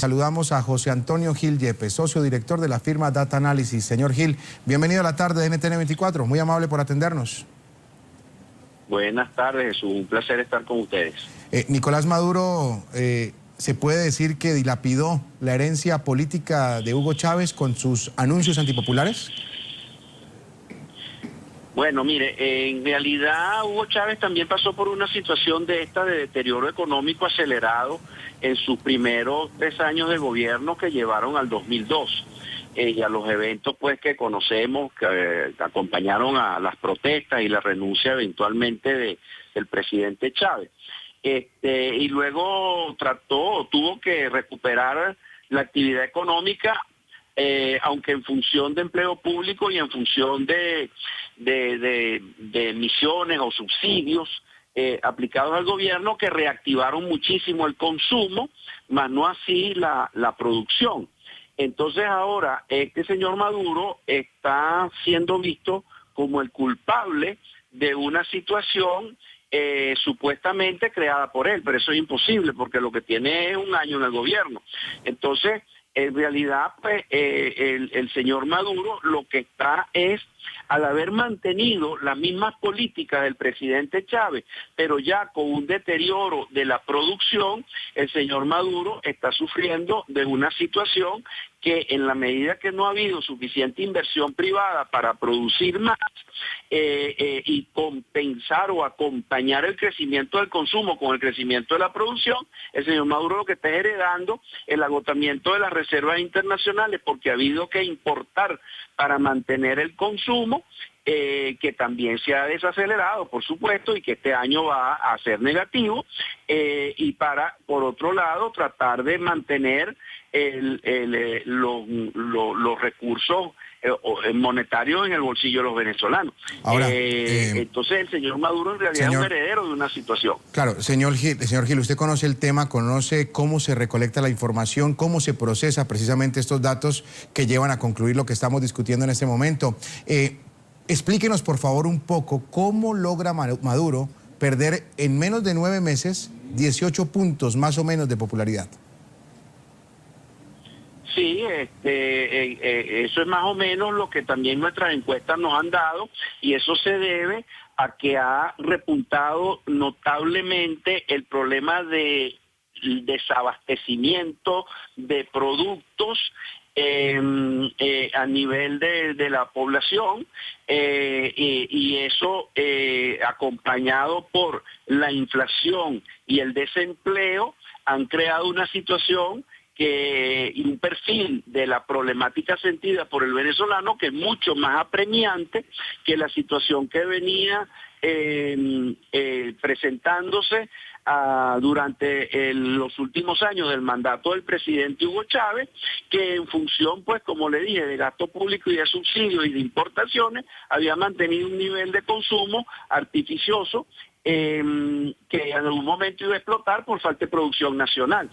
Saludamos a José Antonio Gil Yepes, socio director de la firma Data Analysis. Señor Gil, bienvenido a la tarde de NTN 24, muy amable por atendernos. Buenas tardes, Jesús, un placer estar con ustedes. Nicolás Maduro, ¿se puede decir que dilapidó la herencia política de Hugo Chávez con sus anuncios antipopulares? Bueno, mire, en realidad Hugo Chávez también pasó por una situación de deterioro económico acelerado en sus primeros 3 años de gobierno que llevaron al 2002. Y a los eventos pues que conocemos que acompañaron a las protestas y la renuncia eventualmente del presidente Chávez. Y luego tuvo que recuperar la actividad económica, aunque en función de empleo público y en función de emisiones o subsidios aplicados al gobierno que reactivaron muchísimo el consumo, más no así la producción. Entonces ahora este señor Maduro está siendo visto como el culpable de una situación supuestamente creada por él, pero eso es imposible porque lo que tiene es 1 año en el gobierno. Entonces, en realidad, pues, el señor Maduro lo que está es, al haber mantenido las mismas políticas del presidente Chávez, pero ya con un deterioro de la producción, el señor Maduro está sufriendo de una situación que en la medida que no ha habido suficiente inversión privada para producir más y compensar o acompañar el crecimiento del consumo con el crecimiento de la producción, el señor Maduro lo que está heredando el agotamiento de las reservas internacionales porque ha habido que importar para mantener el consumo, que también se ha desacelerado, por supuesto, y que este año va a ser negativo, y por otro lado, tratar de mantener los recursos monetarios en el bolsillo de los venezolanos. Ahora, entonces el señor Maduro en realidad es un heredero de una situación. Claro, señor Gil, usted conoce el tema, conoce cómo se recolecta la información, cómo se procesa precisamente estos datos que llevan a concluir lo que estamos discutiendo en este momento. Explíquenos, por favor, un poco cómo logra Maduro perder en menos de 9 meses 18 puntos más o menos de popularidad. Sí, eso es más o menos lo que también nuestras encuestas nos han dado, y eso se debe a que ha repuntado notablemente el problema de desabastecimiento de productos a nivel de la población, y eso acompañado por la inflación y el desempleo han creado una situación y un perfil de la problemática sentida por el venezolano que es mucho más apremiante que la situación que venía presentándose durante los últimos años del mandato del presidente Hugo Chávez, que en función, pues como le dije, de gasto público y de subsidios y de importaciones, había mantenido un nivel de consumo artificioso que en algún momento iba a explotar por falta de producción nacional.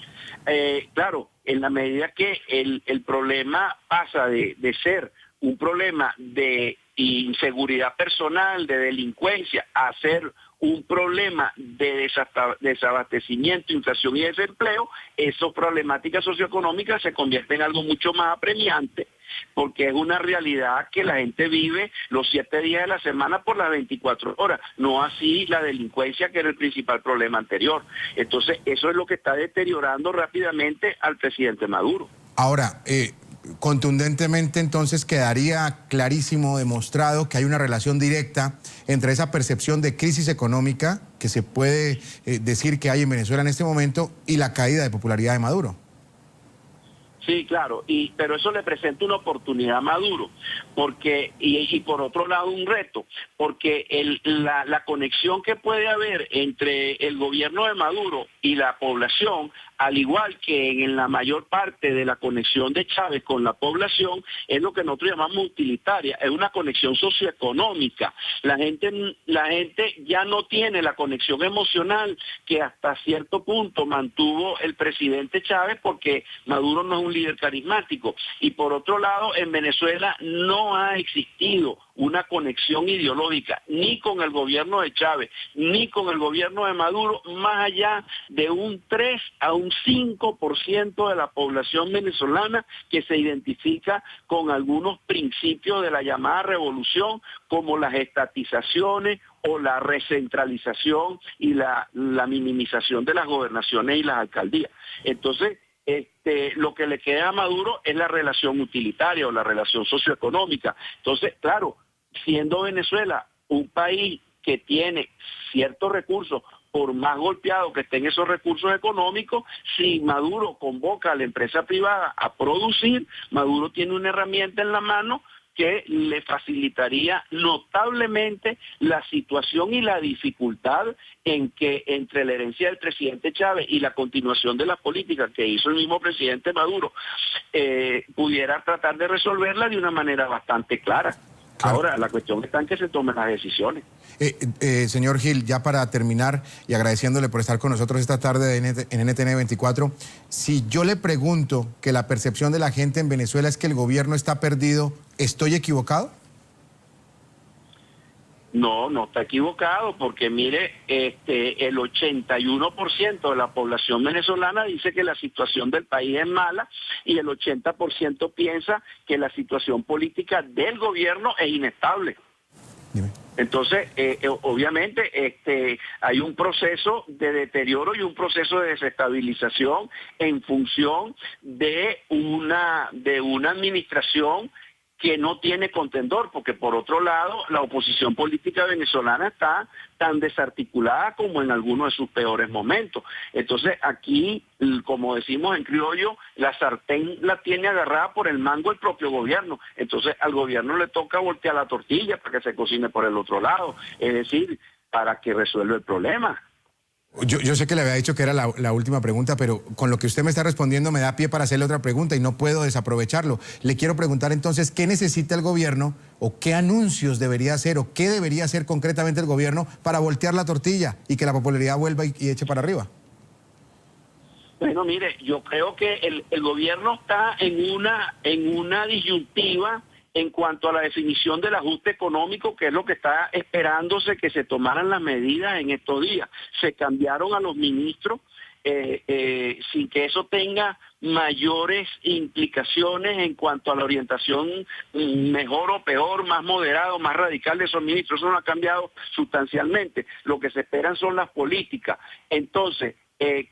Claro, en la medida que el problema pasa de ser un problema de inseguridad personal, de delincuencia, a ser un problema de desabastecimiento, inflación y desempleo, esas problemáticas socioeconómicas se convierten en algo mucho más apremiante, porque es una realidad que la gente vive los 7 días de la semana por las 24 horas, no así la delincuencia, que era el principal problema anterior. Entonces, eso es lo que está deteriorando rápidamente al presidente Maduro. Ahora, contundentemente entonces quedaría clarísimo, demostrado que hay una relación directa entre esa percepción de crisis económica que se puede decir que hay en Venezuela en este momento y la caída de popularidad de Maduro. Sí, claro, pero eso le presenta una oportunidad a Maduro, porque y por otro lado un reto, porque la conexión que puede haber entre el gobierno de Maduro y la población, al igual que en la mayor parte de la conexión de Chávez con la población, es lo que nosotros llamamos utilitaria, es una conexión socioeconómica. La gente ya no tiene la conexión emocional que hasta cierto punto mantuvo el presidente Chávez, porque Maduro no es un líder carismático. Y por otro lado, en Venezuela no ha existido una conexión ideológica ni con el gobierno de Chávez ni con el gobierno de Maduro, más allá de un 3 a un un 5% de la población venezolana que se identifica con algunos principios de la llamada revolución, como las estatizaciones o la recentralización y la minimización de las gobernaciones y las alcaldías. Entonces, lo que le queda a Maduro es la relación utilitaria o la relación socioeconómica. Entonces, claro, siendo Venezuela un país que tiene ciertos recursos, por más golpeado que estén esos recursos económicos, si Maduro convoca a la empresa privada a producir, Maduro tiene una herramienta en la mano que le facilitaría notablemente la situación y la dificultad en que entre la herencia del presidente Chávez y la continuación de las políticas que hizo el mismo presidente Maduro, pudiera tratar de resolverla de una manera bastante clara. Claro. Ahora, la cuestión está en que se tomen las decisiones. Señor Gil, ya para terminar y agradeciéndole por estar con nosotros esta tarde en NTN 24, si yo le pregunto que la percepción de la gente en Venezuela es que el gobierno está perdido, ¿estoy equivocado? No, no está equivocado, porque mire, el 81% de la población venezolana dice que la situación del país es mala y el 80% piensa que la situación política del gobierno es inestable. Dime. Entonces, obviamente, hay un proceso de deterioro y un proceso de desestabilización en función de una administración que no tiene contendor, porque por otro lado la oposición política venezolana está tan desarticulada como en algunos de sus peores momentos. Entonces aquí, como decimos en criollo, la sartén la tiene agarrada por el mango el propio gobierno. Entonces al gobierno le toca voltear la tortilla para que se cocine por el otro lado, es decir, para que resuelva el problema. Yo sé que le había dicho que era la última pregunta, pero con lo que usted me está respondiendo me da pie para hacerle otra pregunta y no puedo desaprovecharlo. Le quiero preguntar entonces, ¿qué necesita el gobierno o qué anuncios debería hacer o qué debería hacer concretamente el gobierno para voltear la tortilla y que la popularidad vuelva y eche para arriba? Bueno, mire, yo creo que el gobierno está en una disyuntiva en cuanto a la definición del ajuste económico, que es lo que está esperándose que se tomaran las medidas en estos días. Se cambiaron a los ministros sin que eso tenga mayores implicaciones en cuanto a la orientación mejor o peor, más moderado, más radical de esos ministros. Eso no ha cambiado sustancialmente. Lo que se esperan son las políticas. Entonces,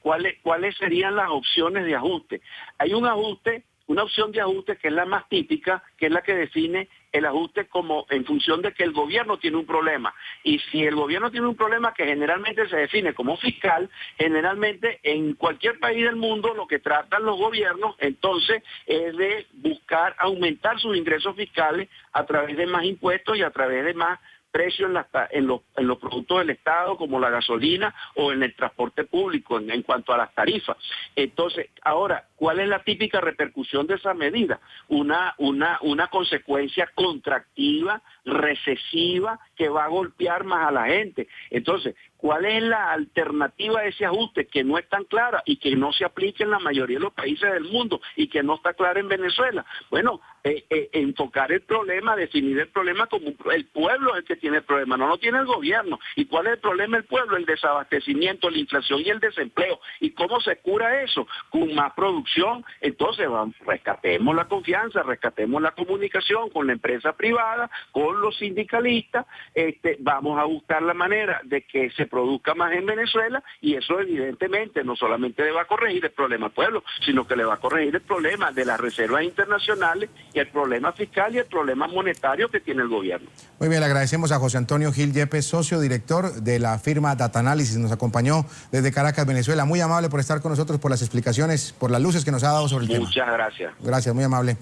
¿cuáles serían las opciones de ajuste? Hay una opción de ajuste que es la más típica, que es la que define el ajuste como en función de que el gobierno tiene un problema. Y si el gobierno tiene un problema que generalmente se define como fiscal, generalmente en cualquier país del mundo lo que tratan los gobiernos entonces es de buscar aumentar sus ingresos fiscales a través de más impuestos y a través de más precios en los productos del Estado, como la gasolina o en el transporte público, en cuanto a las tarifas. Entonces, ahora, ¿cuál es la típica repercusión de esa medida? Una consecuencia contractiva, recesiva, que va a golpear más a la gente. Entonces, ¿cuál es la alternativa a ese ajuste que no es tan clara y que no se aplica en la mayoría de los países del mundo y que no está clara en Venezuela? Bueno, enfocar el problema, definir el problema como el pueblo es el que tiene el problema, no lo tiene el gobierno. ¿Y cuál es el problema del pueblo? El desabastecimiento, la inflación y el desempleo. ¿Y cómo se cura eso? Con más producción. Entonces, rescatemos la confianza, rescatemos la comunicación con la empresa privada, con los sindicalistas, vamos a buscar la manera de que se produzca más en Venezuela y eso evidentemente no solamente le va a corregir el problema al pueblo, sino que le va a corregir el problema de las reservas internacionales y el problema fiscal y el problema monetario que tiene el gobierno. Muy bien, le agradecemos a José Antonio Gil Yepes, socio director de la firma Data Analysis, nos acompañó desde Caracas, Venezuela. Muy amable por estar con nosotros, por las explicaciones, por las luces que nos ha dado sobre el tema. Muchas gracias. Gracias, muy amable.